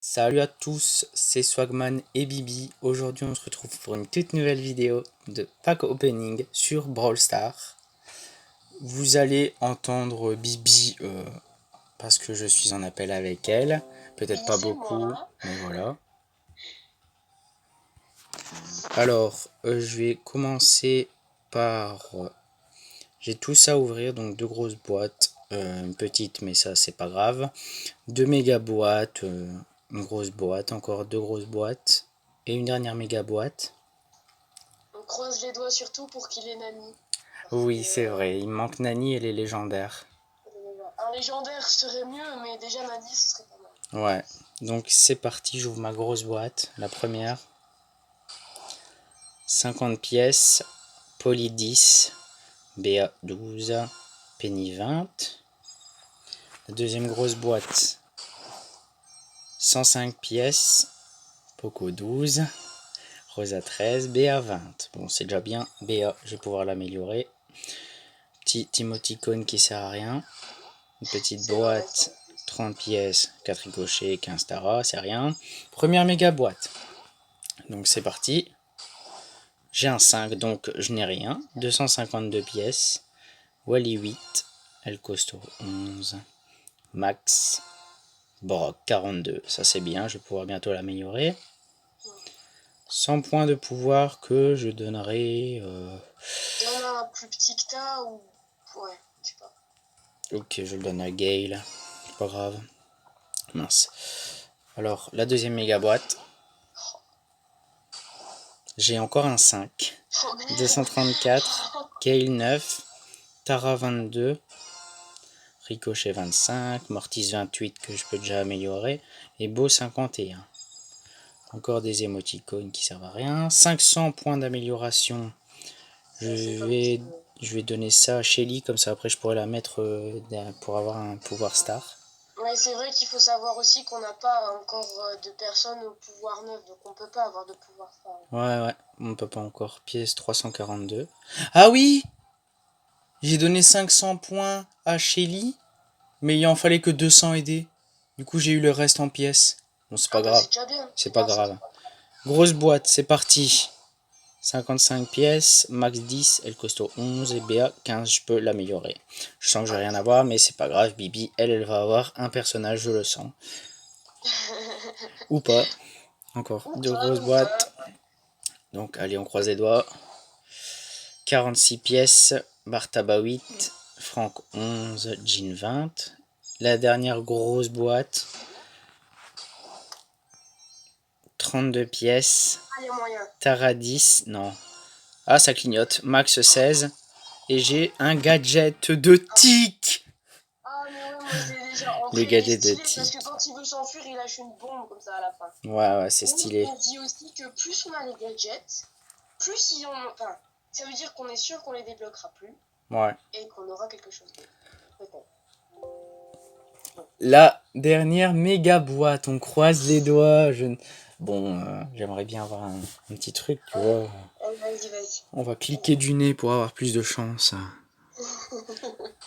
Salut à tous, c'est Swagman et Bibi. Aujourd'hui on se retrouve pour une toute nouvelle vidéo de pack opening sur Brawl Stars. Vous allez entendre Bibi parce que je suis en appel avec elle. Peut-être pas beaucoup, mais voilà. Alors, je vais commencer par... j'ai tout ça à ouvrir, donc deux grosses boîtes. Une petite, mais ça c'est pas grave. Deux méga boîtes. Une grosse boîte, encore deux grosses boîtes et une dernière méga boîte. On croise les doigts surtout pour qu'il ait Nani. Oui, c'est vrai, il manque Nani et les légendaires. Un légendaire serait mieux, mais déjà Nani ce serait pas mal. Ouais, donc c'est parti, j'ouvre ma grosse boîte. La première, 50 pièces, Poly 10, BA 12, Penny 20. La deuxième grosse boîte, 105 pièces, Poco 12, Rosa 13, BA 20. Bon, c'est déjà bien. BA, je vais pouvoir l'améliorer. Petit emoticône qui sert à rien. Une petite boîte, 30 pièces, 4 ricochets, 15 taras, c'est rien. Première méga boîte. Donc c'est parti. J'ai un 5, donc je n'ai rien. 252 pièces. Wally 8. El Costo 11. Max. Brock 42. Ça c'est bien, je vais pouvoir bientôt l'améliorer. 100 points de pouvoir que je donnerai... Il y en a un plus petit que t'as ou... Ouais, je sais pas. Ok, je le donne à Gale. C'est pas grave. Mince. Alors, la deuxième méga boîte. J'ai encore un 5. 234. Gale 9. Tara 22. Ricochet 25. Mortis 28 que je peux déjà améliorer. Et Beau 51. Encore des émoticônes qui servent à rien. 500 points d'amélioration. Je vais donner ça à Shelly, comme ça après je pourrais la mettre pour avoir un pouvoir star. Ouais, c'est vrai qu'il faut savoir aussi qu'on n'a pas encore de personnes au pouvoir 9, donc on peut pas avoir de pouvoir star. Ouais, on peut pas encore. Pièce 342. Ah oui! J'ai donné 500 points à Shelly, mais il en fallait que 200 aider. Du coup j'ai eu le reste en pièces. Bon, c'est pas grave. C'est pas grave. Grosse boîte, c'est parti. 55 pièces, max 10, El Costo 11 et BA 15, je peux l'améliorer. Je sens que je vais rien avoir, mais c'est pas grave, Bibi, elle va avoir un personnage, je le sens. Ou pas. Encore deux grosses boîtes. Donc allez, on croise les doigts. 46 pièces, Bartaba 8, Franck 11, Jean 20. La dernière grosse boîte. 32 pièces. Tara 10, non. Ah, ça clignote. Max 16. Et j'ai un gadget de tic. Ah, mais ouais, moi je l'ai déjà Le gadget de tic. Parce que quand il veut s'enfuir, il lâche une bombe comme ça à la fin. Ouais, c'est stylé. On dit aussi que plus on a les gadgets, plus ils ont. Enfin, ça veut dire qu'on est sûr qu'on les débloquera plus. Ouais. Et qu'on aura quelque chose d'autre. La dernière méga boîte, on croise les doigts. Bon, j'aimerais bien avoir un petit truc, tu vois. Vas-y. On va cliquer du nez pour avoir plus de chance.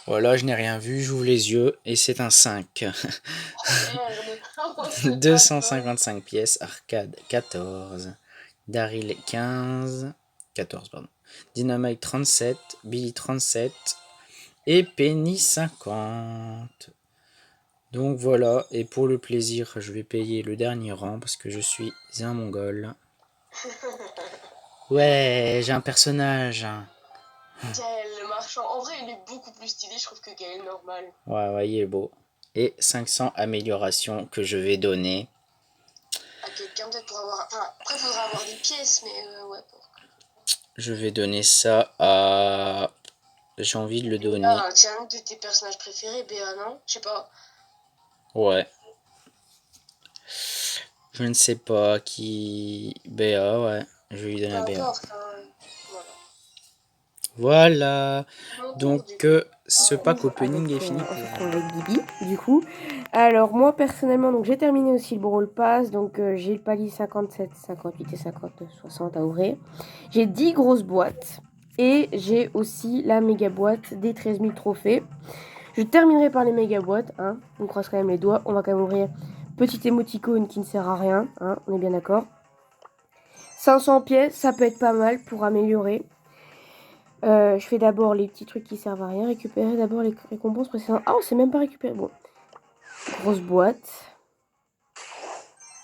Voilà, je n'ai rien vu, j'ouvre les yeux et c'est un 5. 255 pièces, arcade 14, Daryl 14 pardon, Dynamite 37, Billy 37 et Penny 50. Donc voilà, et pour le plaisir, je vais payer le dernier rang parce que je suis un mongol. Ouais, j'ai un personnage. Gaël le marchand, en vrai il est beaucoup plus stylé je trouve que Gaël normal. Ouais, il est beau. Et 500 améliorations que je vais donner à quelqu'un peut-être pour avoir... Enfin, après il faudra avoir des pièces mais ouais. Je vais donner ça à... J'ai envie de le donner. Ah, c'est un de tes personnages préférés, Béa, non? Je sais pas. Ouais. Je ne sais pas qui... BA, ouais. Je vais lui donner à BA. Voilà. Donc, ce pack opening est fini. Avec Bibi, du coup. Alors, moi, personnellement, donc j'ai terminé aussi le Brawl Pass. Donc, j'ai le palier 57, 58 et 59, 60 à ouvrir. J'ai 10 grosses boîtes. Et j'ai aussi la méga boîte des 13 000 trophées. Je terminerai par les méga boîtes. Hein. On croise quand même les doigts. On va quand même ouvrir Petit émoticône qui ne sert à rien, hein, on est bien d'accord. 500 pièces, ça peut être pas mal pour améliorer. Je fais d'abord les petits trucs qui servent à rien. Récupérer d'abord les récompenses précédentes. Ah, on s'est même pas récupéré. Bon. Grosse boîte.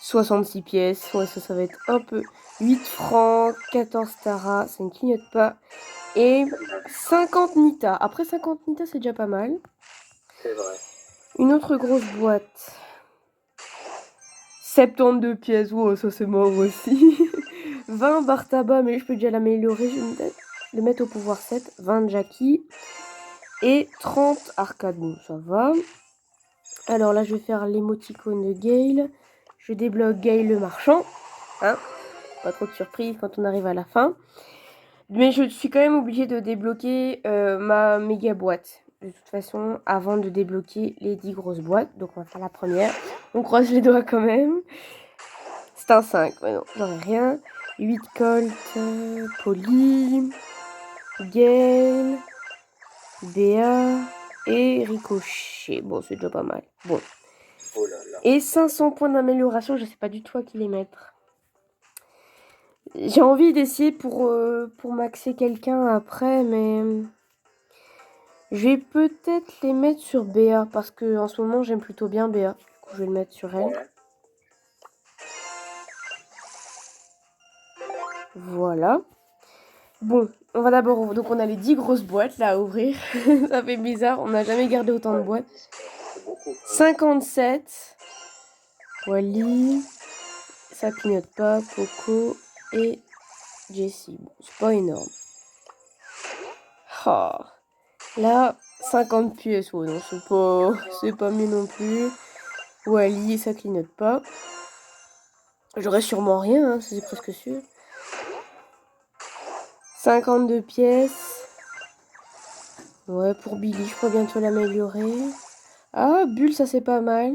66 pièces. Ouais, ça va être un peu. 8 francs, 14 Tara, ça ne clignote pas. Et 50 Nita. Après 50 Nita, c'est déjà pas mal. C'est vrai. Une autre grosse boîte. 72 pièces. Wow, ça c'est mort aussi. 20 bar tabac, mais je peux déjà l'améliorer. Je vais le mettre au pouvoir 7. 20 Jackie. Et 30 arcade. Bon, ça va. Alors là, je vais faire l'émoticône de Gale. Je débloque Gale le marchand. Hein, pas trop de surprise quand on arrive à la fin. Mais je suis quand même obligée de débloquer ma méga boîte. De toute façon, avant de débloquer les 10 grosses boîtes. Donc on va faire la première. On croise les doigts quand même. C'est un 5. Ouais, non, j'aurais rien. 8 Colt, Polly, Gale, Béa et Ricochet. Bon, c'est déjà pas mal. Bon. Oh là là. Et 500 points d'amélioration, je sais pas du tout à qui les mettre. J'ai envie d'essayer pour maxer quelqu'un après, mais je vais peut-être les mettre sur Béa, parce que en ce moment j'aime plutôt bien Béa. Du coup, je vais le mettre sur elle. Ouais. Voilà. Bon, on va d'abord... Donc on a les 10 grosses boîtes là à ouvrir. Ça fait bizarre, on n'a jamais gardé autant de boîtes. C'est beaucoup. 57. Wally. Ça clignote pas. Poco. Et Jessie. Bon, c'est pas énorme. Oh. Là, 50 pièces. Ouais, non, c'est pas mieux non plus. Wally, ça clignote pas. J'aurais sûrement rien, hein, c'est presque sûr. 52 pièces. Ouais, pour Billy, je pourrais bientôt l'améliorer. Ah, Bulle, ça c'est pas mal.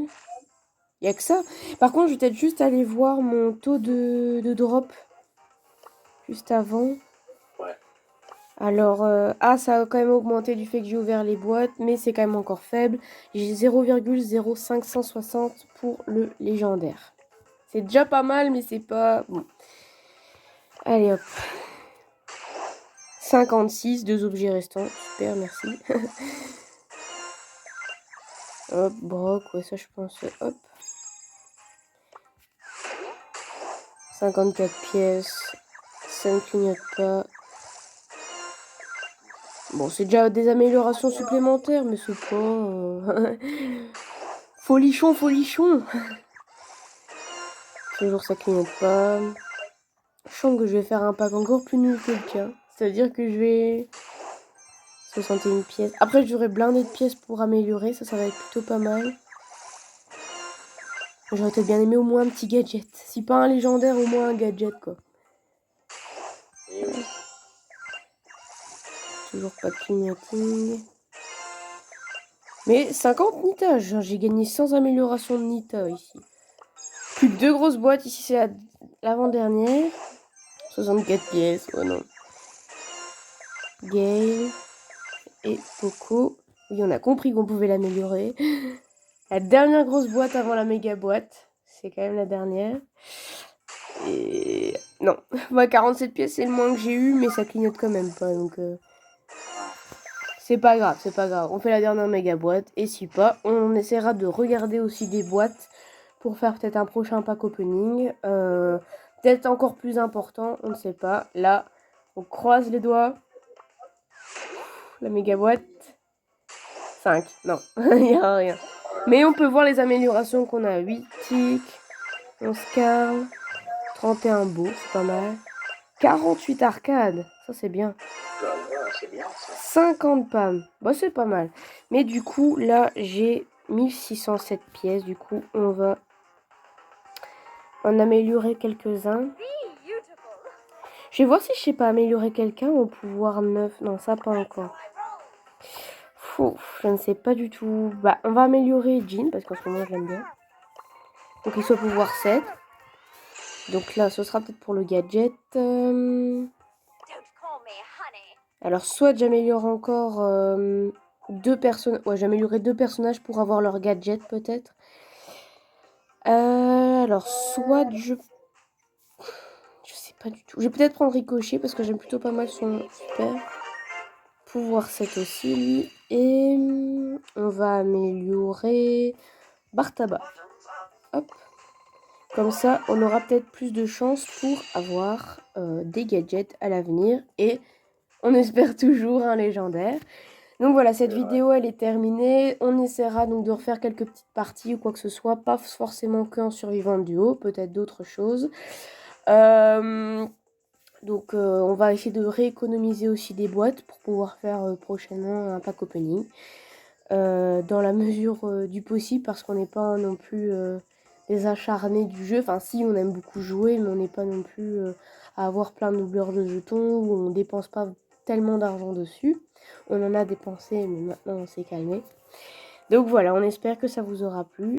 Y'a que ça. Par contre, je vais peut-être juste aller voir mon taux de drop. Juste avant. Ouais. Alors, ça a quand même augmenté du fait que j'ai ouvert les boîtes, mais c'est quand même encore faible. J'ai 0,0560 pour le légendaire. C'est déjà pas mal, mais c'est pas... Bon. Allez, hop. 56, 2 objets restants. Super, merci. Hop, Brock, ouais, ça je pense. Hop. 54 pièces. Ça ne clignote pas. Bon, c'est déjà des améliorations supplémentaires, mais c'est pas... Folichon, folichon. Toujours ça clignote pas. Je sens que je vais faire un pack encore plus nul que le tien. C'est-à-dire que je vais... 61 pièces. Après, j'aurai blindé de pièces pour améliorer. Ça va être plutôt pas mal. J'aurais peut-être bien aimé au moins un petit gadget. Si pas un légendaire, au moins un gadget, quoi. Toujours pas de clignoting. Mais 50 Nita. J'ai gagné sans amélioration de Nita ici. Plus que 2 grosses boîtes. Ici, c'est l'avant-dernière. 64 pièces. Oh non. Gale. Et Poco. Oui, on a compris qu'on pouvait l'améliorer. La dernière grosse boîte avant la méga boîte. C'est quand même la dernière. Et... Non. Bah, 47 pièces, c'est le moins que j'ai eu, mais ça clignote quand même pas. Donc, c'est pas grave, c'est pas grave. On fait la dernière méga boîte. Et si pas, on essaiera de regarder aussi des boîtes pour faire peut-être un prochain pack opening. Peut-être encore plus important, on ne sait pas. Là, on croise les doigts. La méga boîte. 5. Non, il n'y a rien. Mais on peut voir les améliorations qu'on a. 8 tic, 11 carl, 31 beau, c'est pas mal. 48 arcades, ça c'est bien. C'est bien ça. 50 pam, bah c'est pas mal. Mais du coup, là, j'ai 1607 pièces. Du coup, on va en améliorer quelques-uns. Je vais voir si je sais pas améliorer quelqu'un au pouvoir 9. Non, ça pas encore. Je ne sais pas du tout. Bah, on va améliorer Jean parce qu'en ce moment je l'aime bien. Donc il soit pouvoir 7. Donc là, ce sera peut-être pour le gadget. Alors, soit j'améliore encore 2 personnes. Ouais, j'améliorerai 2 personnages pour avoir leur gadget peut-être. Alors, soit je sais pas du tout. Je vais peut-être prendre Ricochet parce que j'aime plutôt pas mal son super. Pouvoir 7 aussi, lui. Et on va améliorer Bartaba. Hop. Comme ça, on aura peut-être plus de chances pour avoir des gadgets à l'avenir. Et on espère toujours un légendaire. Donc voilà, cette vidéo, elle est terminée. On essaiera donc de refaire quelques petites parties ou quoi que ce soit. Pas forcément qu'en survivant duo, peut-être d'autres choses. Donc on va essayer de rééconomiser aussi des boîtes pour pouvoir faire prochainement un pack opening. Dans la mesure du possible, parce qu'on n'est pas non plus des acharnés du jeu. Enfin si, on aime beaucoup jouer, mais on n'est pas non plus à avoir plein de doubleurs de jetons où on dépense pas tellement d'argent dessus. On en a dépensé, mais maintenant on s'est calmé. Donc voilà, on espère que ça vous aura plu.